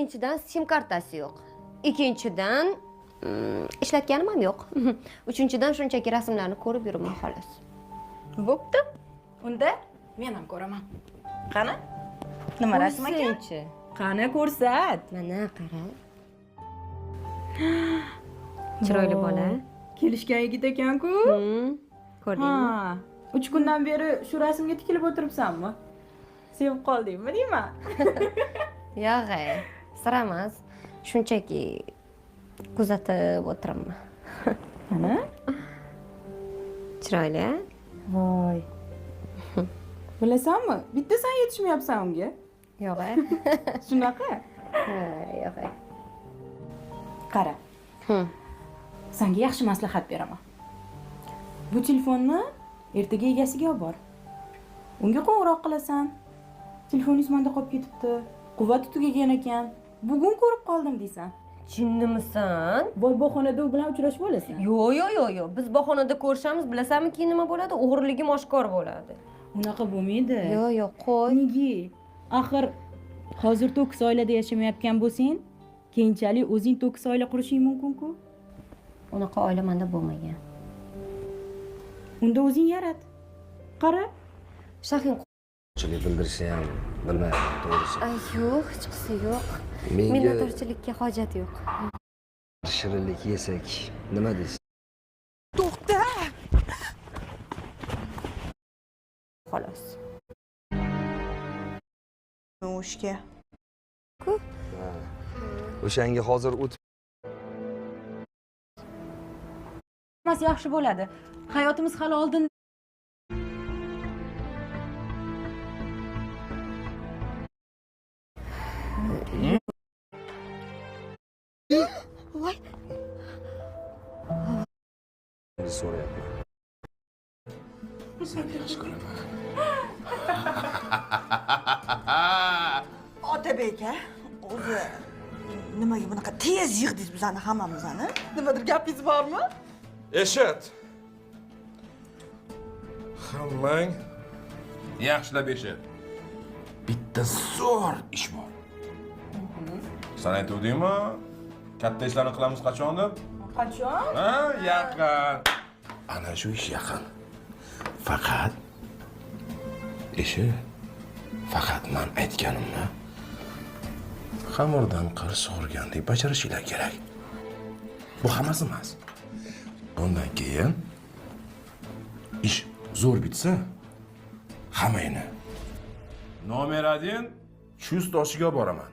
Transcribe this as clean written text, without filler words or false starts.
birinchidan sim kartasi yo'q. Ikkinchidan ishlatganim ham yo'q. Uchinchidan shunchaki rasmlarni ko'rib yuraman xolos. Bo'pti. Unda men ham ko'raman. Qani? Nima rasm ekan? Ko'rsinchi. Qani ko'rsat. Mana qara. Chiroyli bola. Kelishgan yigit ekan-ku. Ko'rdingmi? Ha, 3 kundan beri shu rasmga tikilib o'tiribsanmi? Sevib qoldingmi deyman? Yo'q, sira emas. Shunchaki kuzatib o'tiraman. Mana? Chiroyli. Voy. Bilasanmi? Bitta sen yetishmayapsan unga. Yo'q. Shunaqa? Yo'q. Qara. Senga yaxshi maslahat beraman. Bu telefonni ertaga egasiga olib bor. Unga qo'ng'iroq qilasan. Telefoningiz menda qolib ketibdi. Quvvati tugagan ekan. Bugun ko'rib qoldim deysan. Jinnimisan? Voy, bog'xonada u bilan uchrashib olasan. Yo'q. Biz bog'xonada ko'rishamiz, bilasanmi keyin nima bo'ladi? O'g'irligim oshkor bo'ladi. Unaqa bo'lmaydi. Yo'q, qo'y. Nega? Axir hozir to'kis oilada yashamayotgan bo'lsang, keyinchalik o'zing to'kis oila qurishing mumkin-ku. Unaqa oila menda bo'lmagan. Unda o'zing yarat. Qara. Shahin Chilik bildirishni ham bilmayapman, to'g'risi. yo'q, hech qisi yo'q. Menga Minnatdorchilikka hojat yo'q. shirinlik yesak, nima deysiz? To'xta! Xolos. O'shga. O'shanga hozir o'tib Mas yaxshi bo'ladi. Hayotimiz hali oldin. Voy, so'rayapman. Seni yaxshi ko'raman. Otabek a, o'zi nimaga bunaqa tez yig'dingiz bizani hammamizni? Nimadir gapingiz bormi? Eshit. Hammang yaxshilab eshit. Bitta zo'r ish bor. Sen aytuvdingmi? Katta ishlarni qilamiz qachon deb? Qachon? Ha, yaqin. Ana shu ish yaqin. Faqat faqat men aytganimni xamirdan qir sug'urgandek bajarishinglar kerak. Bu hammasi emas. Bundan keyin ish zo'r bitsa, hammangni nomer 1 chust oshiga boraman.